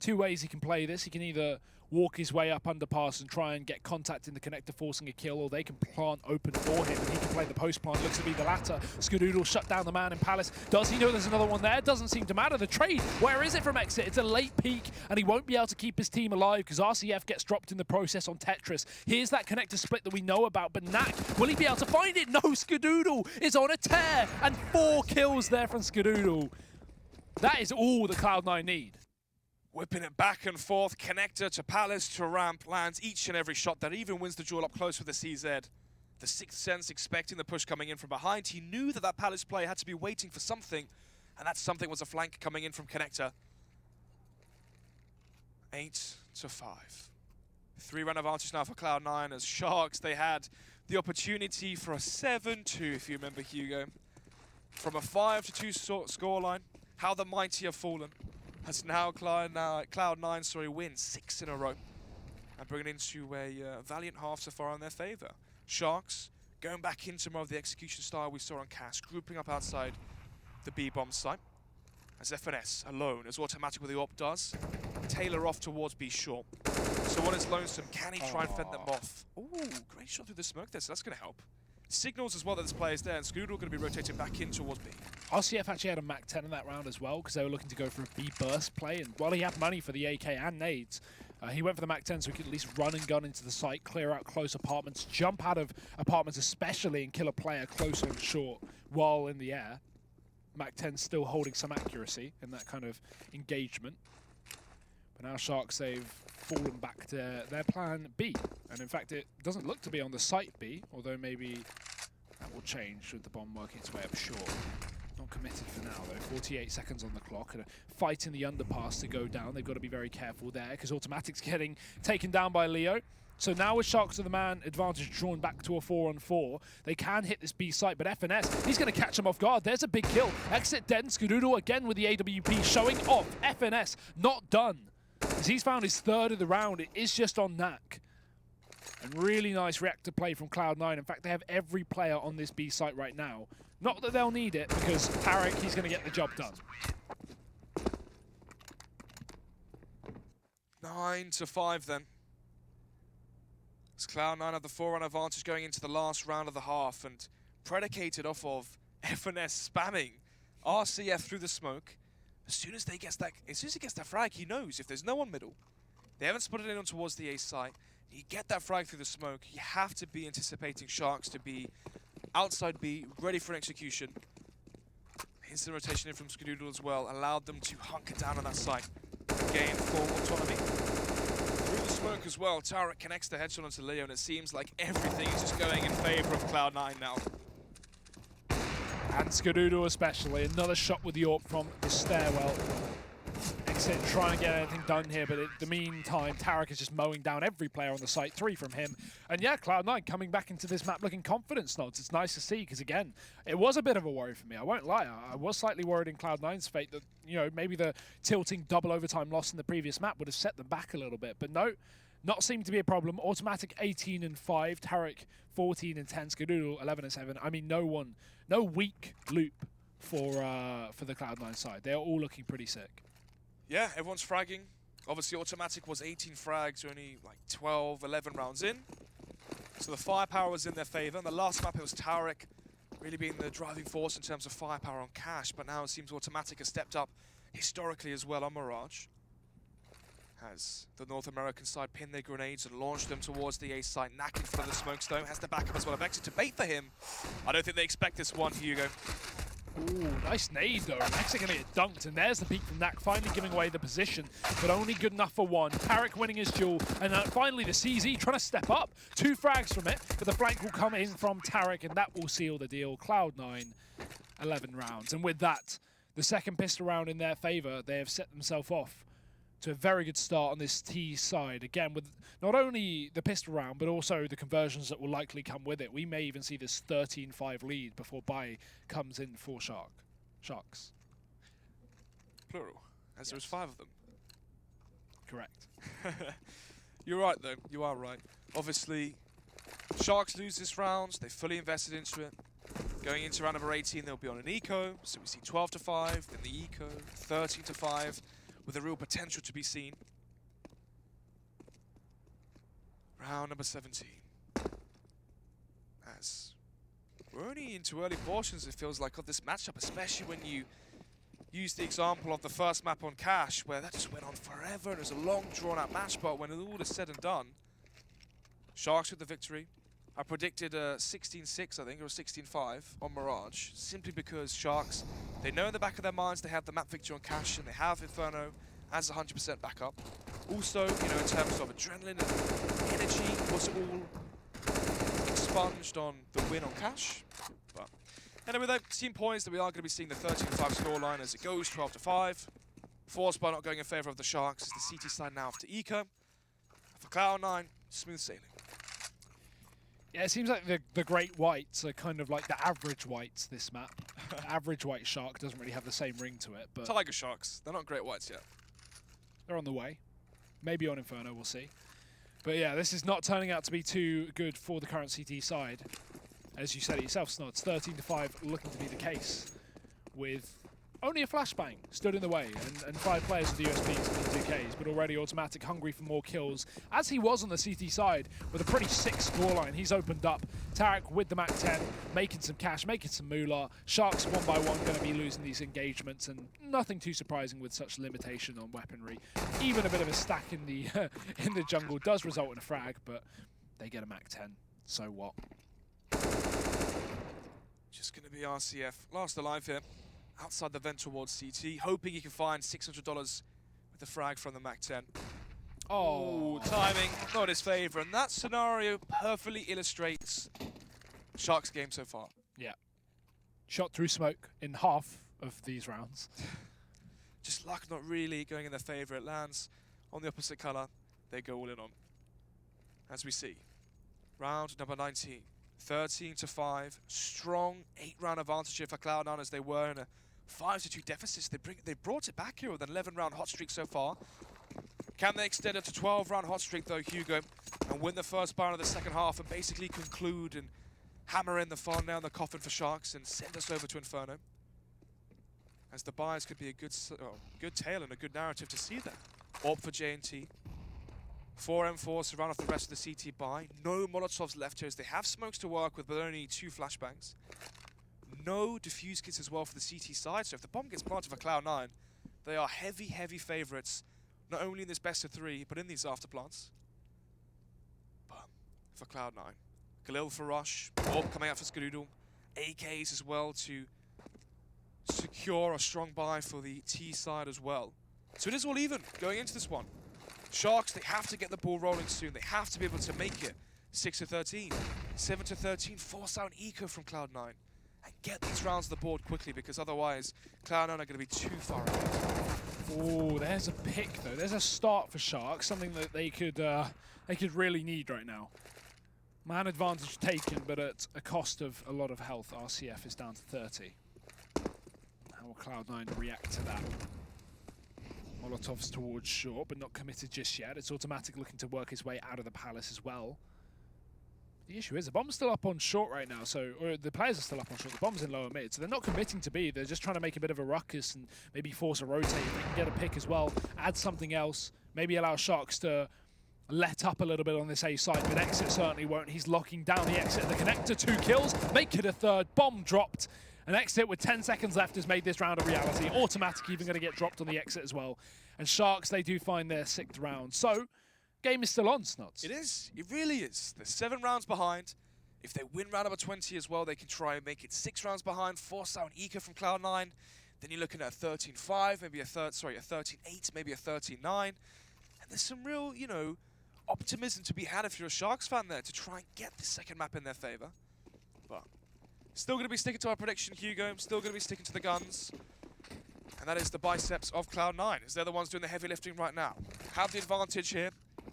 Two ways he can play this. He can either walk his way up underpass and try and get contact in the connector, forcing a kill, or they can plant open for him and he can play the post plant. Looks to be the latter. Skadoodle shut down the man in Palace. Does he know there's another one there? Doesn't seem to matter. The trade, where is it from Exit? It's a late peak and he won't be able to keep his team alive because RCF gets dropped in the process on Tetris. Here's that connector split that we know about, but Knack, will he be able to find it? No, Skadoodle is on a tear and 4 kills there from Skadoodle. That is all that Cloud9 need. Whipping it back and forth, connector to Palace to ramp, lands each and every shot that even wins the duel up close with the CZ. The Sixth Sense expecting the push coming in from behind. He knew that that Palace player had to be waiting for something, and that something was a flank coming in from connector. 8-5. 3-run advantage now for Cloud9 as Sharks, they had the opportunity for a 7-2, if you remember, Hugo. From a 5-2 scoreline, how the mighty have fallen. As now Cloud9 wins 6 in a row and bringing into a valiant half so far in their favour. Sharks going back into more of the execution style we saw on Cash, grouping up outside the B-bomb site. As FNS alone, as automatic with the AWP does, Taylor off towards B short. So one is Lonesome, can he try and fend them off? Ooh, great shot through the smoke there, so that's going to help. Signals as well that this player's there, and Skadoodle going to be rotating back in towards B. RCF actually had a Mac 10 in that round as well because they were looking to go for a B burst play, and while he had money for the AK and nades, he went for the Mac 10 so he could at least run and gun into the site, clear out close apartments, jump out of apartments especially and kill a player close and short while in the air. Mac 10 still holding some accuracy in that kind of engagement. But now Sharks, they've fallen back to their plan B. And in fact, it doesn't look to be on the site B, although maybe that will change with the bomb working its way up short. Not committed for now, though. 48 seconds on the clock and a fight in the underpass to go down. They've got to be very careful there because Automatic's getting taken down by Leo. So now with Sharks to the man advantage drawn back to a 4-on-4, they can hit this B site, but FNS, he's going to catch him off guard. There's a big kill. Exit Den, Skadoodle again with the AWP showing off. FNS not done. As he's found his 3rd of the round, it is just on Knack. And really nice reactor play from Cloud9. In fact, they have every player on this B site right now. Not that they'll need it, because Tarek, he's going to get the job done. 9-5 then. As Cloud9 have the 4-run advantage going into the last round of the half, and predicated off of FNS spamming RCF through the smoke. As soon as he gets that frag, he knows if there's no one middle, they haven't spotted anyone towards the A site. You get that frag through the smoke, you have to be anticipating Sharks to be outside B, ready for execution. Instant rotation in from Skadoodle as well, allowed them to hunker down on that site, gain full autonomy. Through the smoke as well, Tarek connects the headshot onto Leo, and it seems like everything is just going in favour of Cloud9 now. And Skadoodle especially, another shot with the AWP from the stairwell. Exit trying to get anything done here, but in the meantime, Tarek is just mowing down every player on the site, 3 from him. And yeah, Cloud9 coming back into this map looking confident, Snods. It's nice to see, because again, it was a bit of a worry for me, I won't lie. I was slightly worried in Cloud9's fate that, you know, maybe the tilting double overtime loss in the previous map would have set them back a little bit, but no. Not seemed to be a problem. Automatic 18-5, Tarek 14-10, Skadoodle 11-7. I mean, no weak loop for the Cloud9 side. They're all looking pretty sick. Yeah, everyone's fragging. Obviously, Automatic was 18 frags, only like 12, 11 rounds in. So the firepower was in their favour. And the last map, it was Tarek really being the driving force in terms of firepower on Cash. But now it seems Automatic has stepped up historically as well on Mirage. As the North American side pinned their grenades and launched them towards the A site. Knack in front of the smoke stone, has the backup as well of Exit to bait for him. I don't think they expect this one, Hugo. Ooh, nice nade though. Exit going to get dunked, and there's the peek from Knack, finally giving away the position, but only good enough for one. Tarek winning his duel, and finally the CZ trying to step up. 2 frags from it, but the flank will come in from Tarek, and that will seal the deal. Cloud9, 11 rounds. And with that, the second pistol round in their favour, they have set themselves off to a very good start on this T side. Again, with not only the pistol round, but also the conversions that will likely come with it. We may even see this 13-5 lead before Bai comes in for Sharks. Plural, as there was 5 of them. Correct. You're right, though. You are right. Obviously, Sharks lose this round. They fully invested into it. Going into round number 18, they'll be on an eco. So we see 12-5, then the eco, 13-5, with a real potential to be seen. Round number 17. As we're only into early portions, it feels like, of this matchup, especially when you use the example of the first map on Cash, where that just went on forever and it was a long, drawn-out match, but when all is said and done, Sharks with the victory. I predicted a 16-6, I think, or a 16-5 on Mirage, simply because Sharks, they know in the back of their minds they have the map victory on Cash, and they have Inferno as 100% backup. Also, you know, in terms of adrenaline and energy, was all expunged on the win on Cash. But anyway, though, team points that we are going to be seeing the 13-5 scoreline as it goes 12-5. Forced by not going in favour of the Sharks. The CT side now after Eco. For Cloud9, smooth sailing. Yeah, it seems like the Great Whites are kind of like the average Whites this map. Average White Shark doesn't really have the same ring to it, but Tiger Sharks, they're not Great Whites yet. they're on the way. Maybe on Inferno, we'll see. But yeah, this is not turning out to be too good for the current CT side. As you said it yourself, Snods, 13-5 looking to be the case, with only a flashbang stood in the way, and 5 players with the USPs and 2Ks, but already Automatic hungry for more kills, as he was on the CT side, with a pretty sick scoreline. He's opened up. Tarek with the MAC-10, making some cash, making some moolah. Sharks one by one going to be losing these engagements, and nothing too surprising with such limitation on weaponry. Even a bit of a stack in the in the jungle does result in a frag, but they get a MAC-10, so what? Just going to be RCF last alive here. Outside the vent towards CT, hoping he can find $600 with the frag from the MAC-10. Oh, timing not his favour, and that scenario perfectly illustrates Sharks' game so far. Yeah. Shot through smoke in half of these rounds. Just luck not really going in their favour. It lands on the opposite colour. They go all in on. As we see, round number 19. 13-5, strong 8-round advantage here for Cloud9 as they were in a 5-2 deficit. They brought it back here with an 11-round hot streak so far. Can they extend it to 12-round hot streak though, Hugo, and win the first bar of the second half and basically conclude and hammer in the final nail in the coffin for Sharks and send us over to Inferno? As the buys could be a good tale and a good narrative to see there. Orb for J&T. 4 M4 surround off the rest of the CT buy. No Molotovs left here as they have smokes to work with, but only 2 flashbangs. No defuse kits as well for the CT side, so if the bomb gets planted for Cloud9, they are heavy, heavy favourites, not only in this best of 3, but in these after plants. But for Cloud9, Galil for Rush, Orb coming out for Skadoodle, AKs as well to secure a strong buy for the T side as well. So it is all even going into this one. Sharks, they have to get the ball rolling soon. They have to be able to make it 6-13, 7-13, force out an eco from Cloud9 and get these rounds on the board quickly, because otherwise Cloud9 are going to be too far ahead. Oh, there's a pick though. There's a start for Sharks, something that they could really need right now. Man advantage taken, but at a cost of a lot of health. RCF is down to 30. How will Cloud9 react to that? Molotovs towards short, but not committed just yet. It's Automatic looking to work his way out of the palace as well. The issue is the bomb's still up on short right now, or the players are still up on short. The bomb's in lower mid, so they're not committing to B. They're just trying to make a bit of a ruckus and maybe force a rotate. If they can get a pick as well, add something else, maybe allow Sharks to let up a little bit on this A side, but Exit certainly won't. He's locking down the Exit, the connector, 2 kills, make it a 3rd, bomb dropped. An Exit with 10 seconds left has made this round a reality. Automatic even going to get dropped on the Exit as well. And Sharks, they do find their 6th round. So, game is still on, Snods. It is. It really is. They're 7 rounds behind. If they win round number 20 as well, they can try and make it 6 rounds behind, force out an eco from Cloud9. Then you're looking at a 13-5, maybe a 13-8, maybe a 13-9. And there's some real, you know, optimism to be had if you're a Sharks fan there to try and get the second map in their favor. But still going to be sticking to our prediction, Hugo. I'm still going to be sticking to the guns. And that is the biceps of Cloud9, as they're the ones doing the heavy lifting right now. Have the advantage here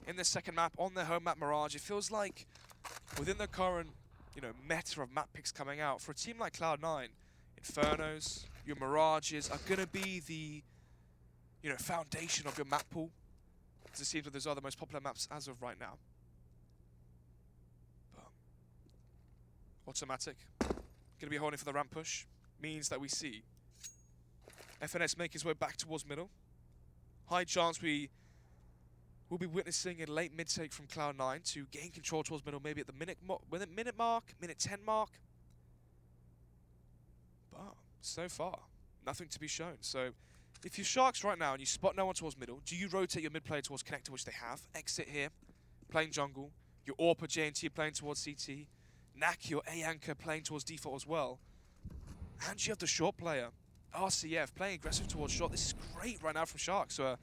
in this second map on their home map Mirage. It feels like within the current, you know, meta of map picks coming out, for a team like Cloud9, Infernos, your Mirages are going to be the, you know, foundation of your map pool. because it seems that those are the most popular maps as of right now. But automatic, going to be holding for the ramp push, means that we see FNS make his way back towards middle. High chance we will be witnessing a late mid-take from Cloud9 to gain control towards middle, maybe at the minute mark, minute 10 mark. But so far, nothing to be shown. So if you're Sharks right now and you spot no one towards middle, do you rotate your mid player towards connector, which they have? Exit here, playing jungle. Your AWP J&T playing towards CT. Nak, your A anchor playing towards default as well. And you have the short player, RCF, playing aggressive towards short. This is great right now from Sharks. So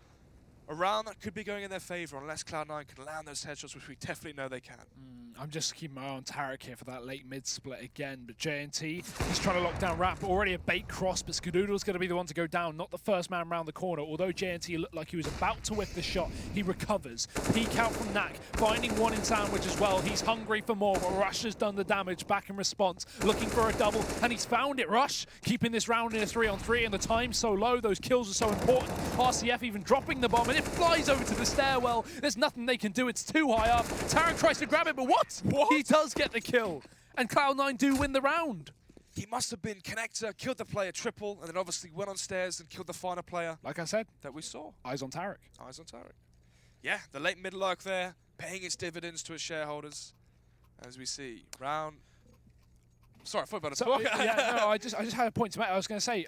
a round that could be going in their favor unless Cloud9 can land those headshots, which we definitely know they can. I'm just keeping my eye on Tarek here for that late mid split again, but J&T, he's trying to lock down Ramp, already a bait cross, but Skadoodle's going to be the one to go down, not the first man round the corner. Although J&T looked like he was about to whiff the shot, he recovers. Peek out from Nak, finding one in sandwich as well. He's hungry for more, but Rush has done the damage back in response, looking for a double, and he's found it. Rush keeping this round in a 3-on-3, and the time's so low, those kills are so important. RCF even dropping the bomb, and it flies over to the stairwell. There's nothing they can do, it's too high up. Tarek tries to grab it, but what? He does get the kill, and Cloud9 do win the round. He must have been connector, killed the player triple, and then obviously went on stairs and killed the final player. Like I said, that we saw. Eyes on Tarek. Eyes on Tarek. Yeah, the late mid lurk there, paying its dividends to its shareholders. As we see, round... Sorry, I thought about it. So, yeah, no, I just had a point to make. I was going to say,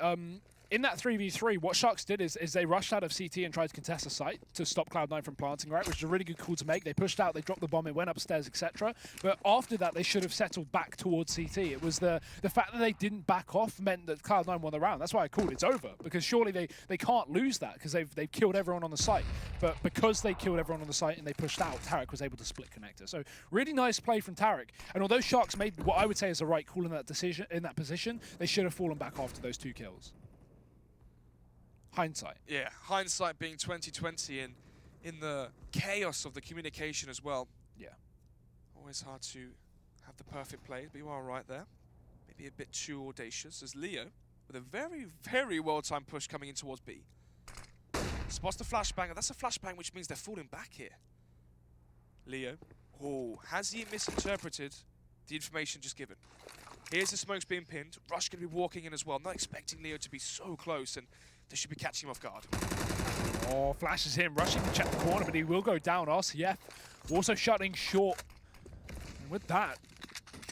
in that 3v3, what Sharks did is they rushed out of CT and tried to contest the site to stop Cloud9 from planting, right, which is a really good call to make. They pushed out, they dropped the bomb, it went upstairs, etc. But after that, they should have settled back towards CT. It was the fact that they didn't back off meant that Cloud9 won the round. That's why I called it's over, because surely they can't lose that, because they've killed everyone on the site. But because they killed everyone on the site and they pushed out, Tarek was able to split connector. So really nice play from Tarek. And although Sharks made what I would say is the right call in that decision, in that position, they should have fallen back after those 2 kills. Hindsight. Yeah, hindsight being 2020 and in the chaos of the communication as well. Yeah. Always hard to have the perfect play, but you are right there. Maybe a bit too audacious as Leo, with a very, very well-timed push coming in towards B. Spots the flashbang, that's a flashbang which means they're falling back here. Leo, has he misinterpreted the information just given? Here's the smokes being pinned, Rush going to be walking in as well. Not expecting Leo to be so close, and they should be catching him off guard. Oh, flashes him, rushing to check the corner, but he will go down. RCF also shutting short. And with that,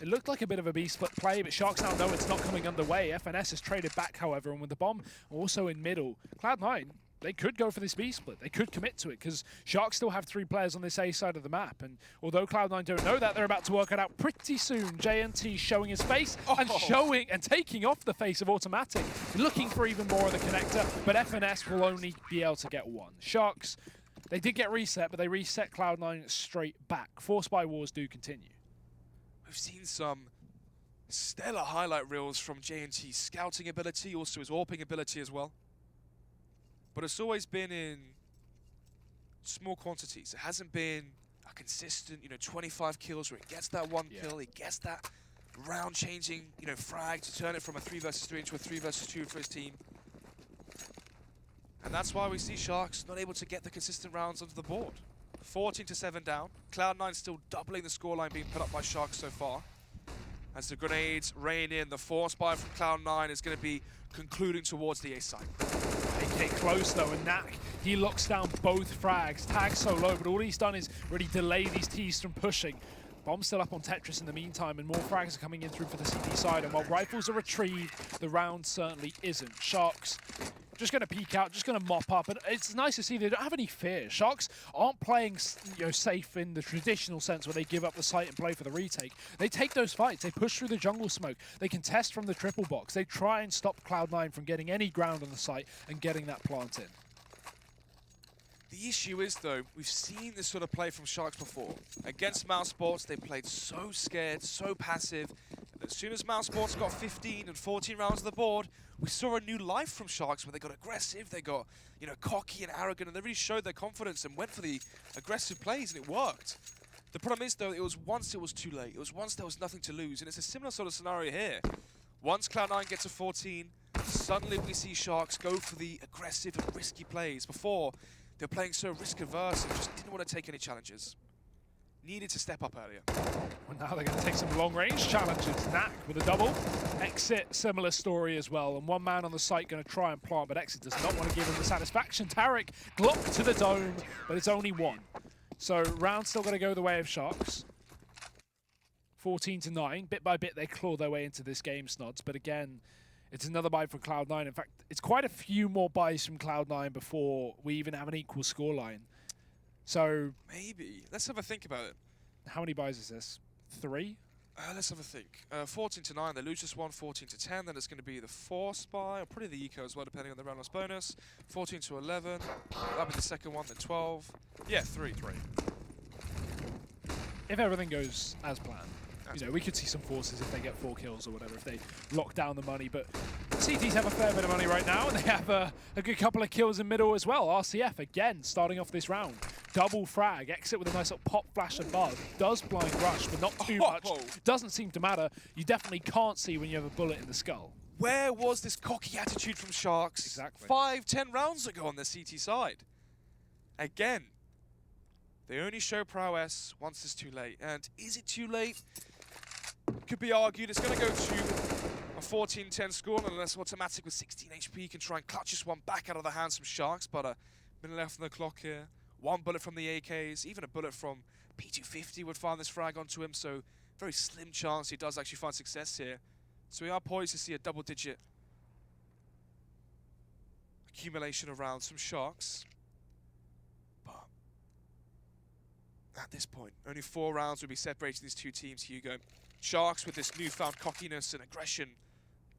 it looked like a bit of a B-split play, but Sharks now know it's not coming underway. FNS has traded back, however, and with the bomb also in middle, Cloud9, they could go for this B-split. They could commit to it, because Sharks still have 3 players on this A side of the map. And although Cloud9 don't know that, they're about to work it out pretty soon. J&T showing his face and taking off the face of Automatic, looking for even more of the connector, but FNS will only be able to get 1. Sharks, they did get reset, but they reset Cloud9 straight back. Force by wars do continue. We've seen some stellar highlight reels from J&T's scouting ability, also his AWPing ability as well. But it's always been in small quantities. It hasn't been a consistent, 25 kills where it gets that 1 kill, it gets that round-changing, frag to turn it from a 3 versus 3 into a 3 versus 2 for his team. And that's why we see Sharks not able to get the consistent rounds onto the board. 14-7 down. Cloud9 still doubling the scoreline being put up by Sharks so far. As the grenades rain in, the force buy from Cloud9 is going to be concluding towards the A side. They get close though, and Nak, he locks down both frags. Tag so low, but all he's done is really delay these T's from pushing. Bomb's still up on Tetris in the meantime, and more frags are coming in through for the CT side. And while rifles are retrieved, the round certainly isn't. Sharks just going to peek out, just going to mop up, and it's nice to see they don't have any fear. Sharks aren't playing safe in the traditional sense where they give up the site and play for the retake. They take those fights, they push through the jungle smoke, they contest from the triple box, they try and stop Cloud9 from getting any ground on the site and getting that plant in. The issue is, though, we've seen this sort of play from Sharks before. Against Mouse Sports, they played so scared, so passive. And as soon as Mouse Sports got 15 and 14 rounds on the board, we saw a new life from Sharks where they got aggressive, they got, cocky and arrogant, and they really showed their confidence and went for the aggressive plays, and it worked. The problem is, though, it was once it was too late. It was once there was nothing to lose, and it's a similar sort of scenario here. Once Cloud9 gets to 14, suddenly we see Sharks go for the aggressive and risky plays. Before, They're playing so risk-averse and just didn't want to take any challenges. Needed to step up earlier. Well, now they're going to take some long-range challenges. Knack with a double. Exit, similar story as well. And one man on the site going to try and plant, but Exit does not want to give him the satisfaction. Tarek, Glock to the dome, but it's only one. So round still going to go the way of Sharks. 14-9. Bit by bit, they claw their way into this game, Snods. But again, it's another buy from Cloud9. In fact, it's quite a few more buys from Cloud9 before we even have an equal scoreline. So maybe. Let's have a think about it. How many buys is this? 3? Let's have a think. 14-9, they lose this one. 14-10, then it's going to be the 4th buy, or probably the eco as well, depending on the round loss bonus. 14-11, that'll be the second one, then 12. Yeah, 3. If everything goes as planned. You know, we could see some forces if they get 4 kills or whatever, if they lock down the money. But CTs have a fair bit of money right now, and they have a good couple of kills in middle as well. RCF, again, starting off this round. Double frag, Exit with a nice little pop flash above. Does blind rush, but not too much. Doesn't seem to matter. You definitely can't see when you have a bullet in the skull. Where was this cocky attitude from Sharks exactly 5-10 rounds ago on the CT side? Again, they only show prowess once it's too late. And is it too late? Could be argued. It's going to go to a 14-10 score, unless Automatic with 16 HP can try and clutch this one back out of the hands from Sharks. But a minute left on the clock here. 1 bullet from the AKs, even a bullet from P250 would find this frag onto him. So very slim chance he does actually find success here. So we are poised to see a double-digit accumulation of rounds from Sharks. But at this point, only 4 rounds will be separating these two teams, Hugo. Sharks, with this newfound cockiness and aggression,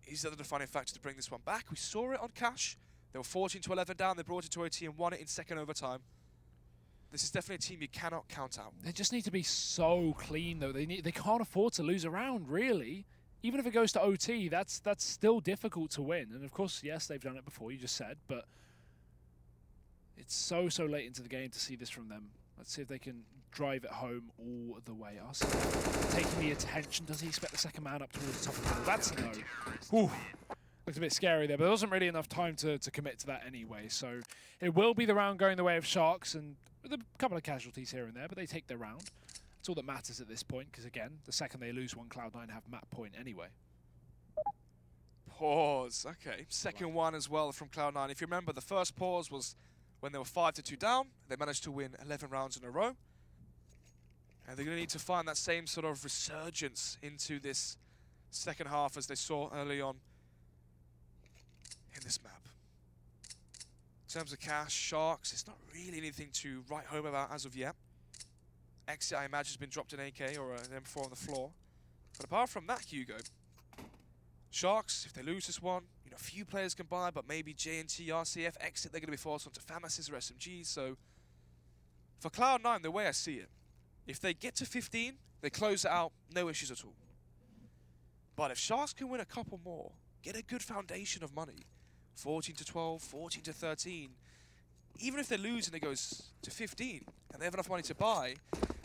is the defining factor to bring this one back. We saw it on Cash. They were 14-11 down, they brought it to OT and won it in second overtime. This is definitely a team you cannot count out. They just need to be so clean, though. They can't afford to lose a round, really. Even if it goes to OT, that's still difficult to win. And of course, yes, they've done it before, you just said, but it's so late into the game to see this from them. Let's see if they can drive it home all the way. Us taking the attention. Does he expect the second man up towards the top of the hill? That's no. Whew. Looks a bit scary there, but there wasn't really enough time to commit to that anyway. So it will be the round going the way of Sharks, and with a couple of casualties here and there, but they take their round. That's all that matters at this point, because again, the second they lose one, Cloud9 have map point anyway. Pause. Okay, second one as well from Cloud9. If you remember, the first pause was when they were 5-2 down. They managed to win 11 rounds in a row. And they're going to need to find that same sort of resurgence into this second half as they saw early on in this map. In terms of Cash, Sharks, it's not really anything to write home about as of yet. Exit, I imagine, has been dropped an AK or an M4 on the floor. But apart from that, Hugo, Sharks, if they lose this one, you know, a few players can buy, but maybe JNT, RCF, Exit, they're going to be forced onto FAMASs or SMGs. So for Cloud9, the way I see it, if they get to 15, they close it out, no issues at all. But if Sharks can win a couple more, get a good foundation of money, 14-12, 14-13, even if they lose and it goes to 15, and they have enough money to buy,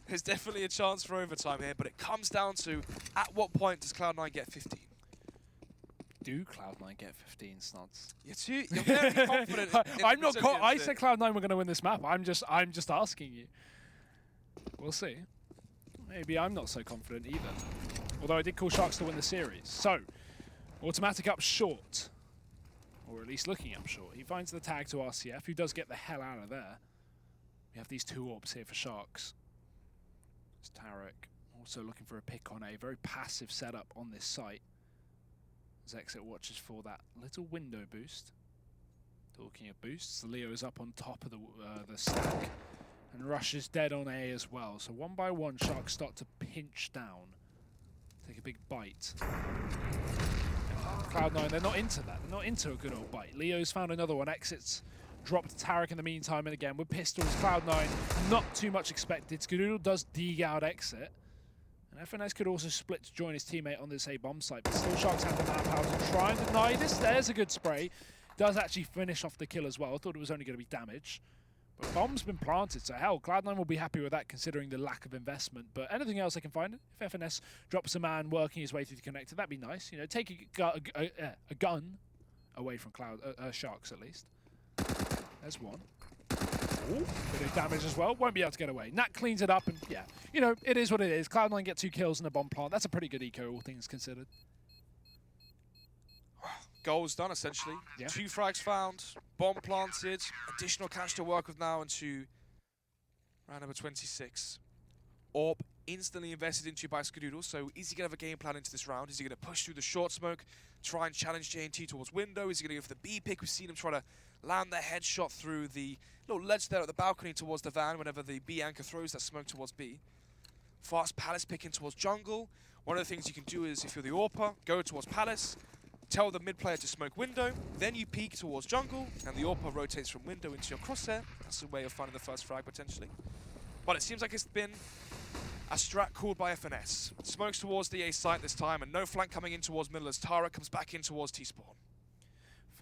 there's definitely a chance for overtime here, but it comes down to, at what point does Cloud9 get 15? Do Cloud9 get 15, Snods? You're very confident. I'm not. I said Cloud9 were going to win this map. I'm just asking you. We'll see. Maybe I'm not so confident either. Although I did call Sharks to win the series. So, Automatic up short, or at least looking up short. He finds the tag to RCF, who does get the hell out of there. We have these 2 orbs here for Sharks. It's Tarek also looking for a pick on A. Very passive setup on this site. As Exit watches for that little window boost. Talking of boosts, Leo is up on top of the stack. And Rush is dead on A as well. So one by one, Sharks start to pinch down. Take a big bite. Cloud9, they're not into that. They're not into a good old bite. Leo's found another one. Exits dropped Tarek in the meantime. And again, with pistols, Cloud9, not too much expected. Skadoodle does dig out Exit. And FNS could also split to join his teammate on this A bomb site. But still, Sharks have the manpower to try and deny this. There's a good spray. Does actually finish off the kill as well. I thought it was only going to be damage. But bomb's been planted, so hell, Cloud9 will be happy with that considering the lack of investment. But anything else they can find, if FNS drops a man working his way through the connector, that'd be nice. You know, take a gun away from Sharks at least. There's one. Ooh, bit of damage as well. Won't be able to get away. Nat cleans it up, and yeah, you know, it is what it is. Cloud9 get 2 kills in a bomb plant. That's a pretty good eco, all things considered. Goals done, essentially. Yeah. 2 frags found, bomb planted, additional cash to work with now into round number 26. Orb instantly invested into by Skadoodle, so is he going to have a game plan into this round? Is he going to push through the short smoke, try and challenge JNT towards window? Is he going to go for the B pick? We've seen him try to land the headshot through the little ledge there at the balcony towards the van whenever the B anchor throws that smoke towards B. Fast Palace picking towards jungle. One of the things you can do is, if you're the AWPer, go towards Palace, tell the mid player to smoke window, then you peek towards jungle, and the AWPer rotates from window into your crosshair. That's a way of finding the first frag, potentially. But it seems like it's been a strat called by FNS. Smokes towards the A site this time, and no flank coming in towards middle as Tara comes back in towards T-spawn.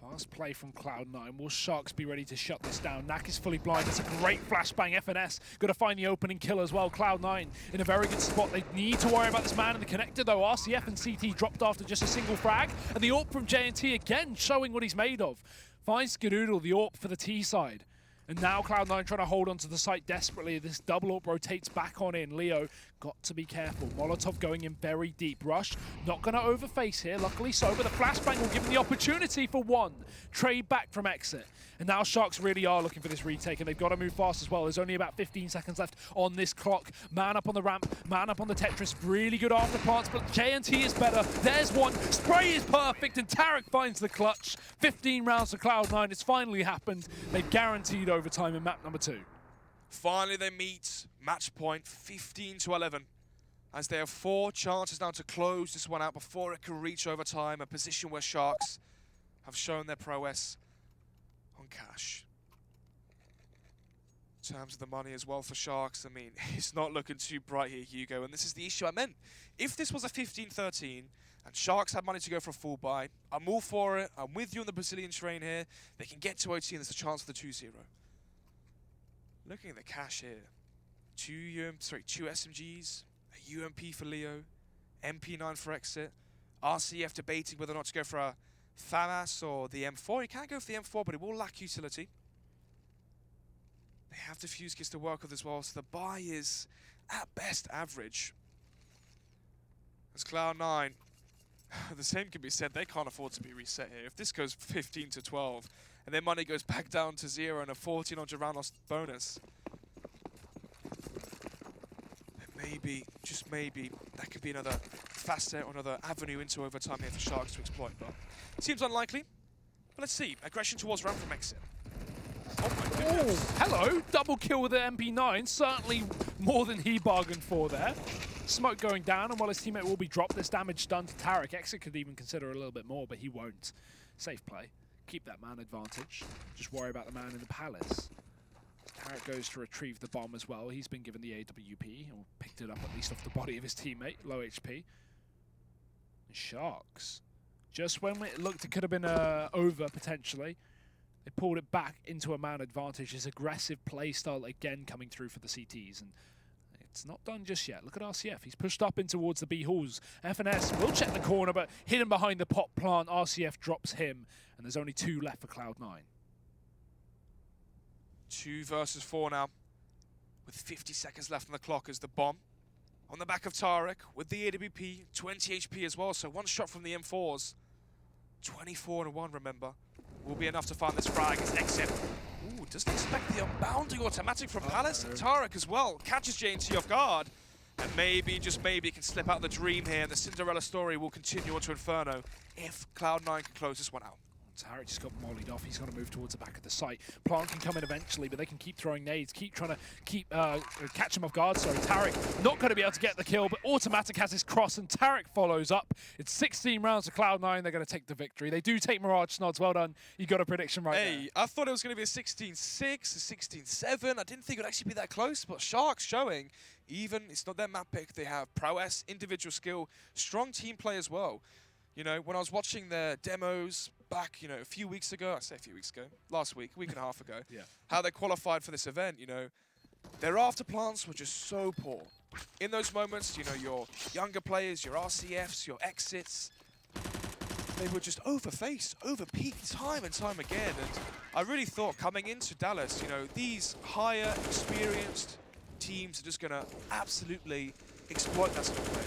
Fast play from Cloud9. Will Sharks be ready to shut this down? Nak is fully blind. It's a great flashbang. FNS got to find the opening kill as well. Cloud9 in a very good spot. They need to worry about this man in the connector though. RCF and CT dropped after just a single frag. And the AWP from JNT again showing what he's made of. Finds Skadoodle, the AWP for the T side. And now Cloud9 trying to hold onto the site desperately. This double AWP rotates back on in. Leo got to be careful. Molotov going in very deep. Rush not going to overface here, luckily so, but the flashbang will give him the opportunity for one. Trade back from exit. And now Sharks really are looking for this retake, and they've got to move fast as well. There's only about 15 seconds left on this clock. Man up on the ramp, man up on the Tetris. Really good after plants, but JNT is better. There's one. Spray is perfect, and Tarek finds the clutch. 15 rounds to Cloud9. It's finally happened. They've guaranteed overtime in map number 2. Finally they meet, match point 15-11, as they have 4 chances now to close this one out before it can reach overtime, a position where Sharks have shown their prowess on cash. In terms of the money as well for Sharks, I mean, it's not looking too bright here, Hugo, and this is the issue I meant. If this was a 15-13 and Sharks had money to go for a full buy, I'm all for it. I'm with you on the Brazilian train here. They can get to OT and there's a chance for the 2-0. Looking at the cash here, 2 SMGs, a UMP for Leo, MP9 for exit, RCF debating whether or not to go for a FAMAS or the M4. He can go for the M4, but it will lack utility. They have the fuse kits to work with as well, so the buy is at best average. As Cloud9, the same can be said, they can't afford to be reset here. If this goes 15-12, and their money goes back down to 0 and a 1400 round loss bonus, then maybe, just maybe, that could be another facet or another avenue into overtime here for Sharks to exploit. But it seems unlikely. But let's see. Aggression towards ramp from exit. Oh my goodness. Oh, hello. Double kill with the MP9. Certainly more than he bargained for there. Smoke going down, and while his teammate will be dropped, this damage done to Tarek. Exit could even consider a little bit more, but he won't. Safe play. Keep that man advantage. Just worry about the man in the palace. Tarek goes to retrieve the bomb as well. He's been given the AWP, or picked it up at least off the body of his teammate. Low HP. And Sharks. Just when it looked it could have been over, potentially, they pulled it back into a man advantage. His aggressive play style again coming through for the CTs. And it's not done just yet. Look at RCF. He's pushed up in towards the B halls. FNS will check the corner, but hidden behind the pot plant. RCF drops him, and there's only 2 left for Cloud9. 2 versus 4 now, with 50 seconds left on the clock as the bomb on the back of Tarek with the AWP, 20 HP as well, so 1 shot from the M4s. 24-1, remember, will be enough to find this frag as exit. Ooh, doesn't expect the unbounding automatic from Palace, and Tarek as well catches JNT off guard. And maybe, just maybe, can slip out the dream here. The Cinderella story will continue onto Inferno if Cloud9 can close this one out. Tarek just got mollied off. He's got to move towards the back of the site. Plant can come in eventually, but they can keep throwing nades, keep trying to catch him off guard. Sorry, Tarek not going to be able to get the kill, but Automatic has his cross, and Tarek follows up. It's 16 rounds to Cloud9. They're going to take the victory. They do take Mirage. Snods, well done. You got a prediction right there. Hey, I thought it was going to be a 16-6, a 16-7. I didn't think it would actually be that close, but Sharks showing, even it's not their map pick. They have prowess, individual skill, strong team play as well. You know, when I was watching their demos back, you know, a few weeks ago, I say a few weeks ago, last week, a week and a half ago, Yeah. how they qualified for this event, you know, their after plants were just so poor. In those moments, you know, your younger players, your RCFs, your exits, they were just overfaced, overpeaked time and time again. And I really thought coming into Dallas, you know, these higher experienced teams are just going to absolutely exploit that sort of play.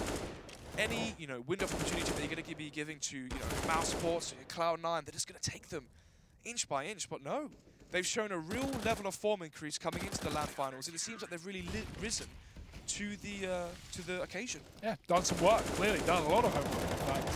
Any, you know, window of opportunity that you're going to be giving to, you know, Mouse Sports, Cloud9, they're just going to take them inch by inch. But no, they've shown a real level of form increase coming into the LAN finals, and it seems like they've really risen to the occasion. Yeah, done some work, clearly done a lot of homework, in fact.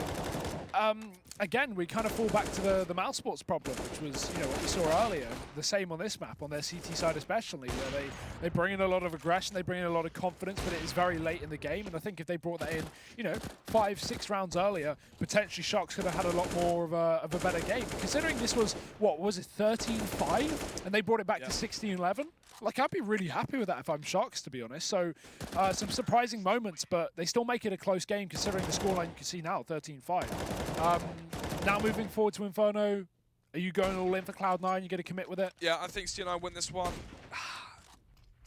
Again, we kind of fall back to the Mouse Sports problem, which was, you know, what we saw earlier. The same on this map, on their CT side especially, where they bring in a lot of aggression, they bring in a lot of confidence, but it is very late in the game. And I think if they brought that in, you know, 5-6 rounds earlier, potentially Sharks could have had a lot more of a better game. Considering this was, what was it, 13-5, and they brought it back to 16-11. Like, I'd be really happy with that if I'm Sharks, to be honest. So, some surprising moments, but they still make it a close game considering the scoreline you can see now, 13-5. Now moving forward to Inferno, are you going all in for Cloud9? You going to commit with it? Yeah, I think Cloud9 win this one.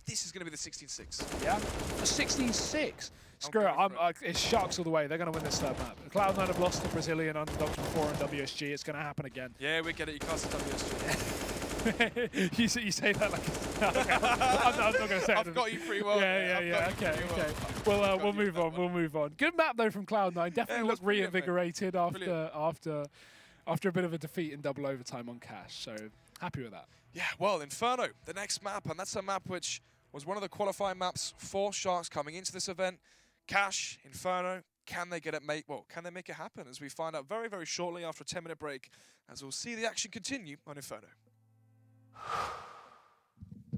This is going to be the 16-6. Yeah? A 16-6? Screw it, it's Sharks all the way. They're going to win this third map. Cloud9 have lost the Brazilian underdogs before in WSG. It's going to happen again. Yeah, we get it. You can't say WSG. you say that like I'm not going to say it. I've got you pretty well. Yeah. Okay. Well, we'll move on. We'll move on. Good map though from Cloud9. Definitely looked reinvigorated after a bit of a defeat in double overtime on Cash. So happy with that. Yeah. Well, Inferno, the next map, and that's a map which was one of the qualifying maps for Sharks coming into this event. Cash, Inferno. Can they get it can they make it happen? As we find out very, very shortly after a 10-minute break, as we'll see the action continue on Inferno.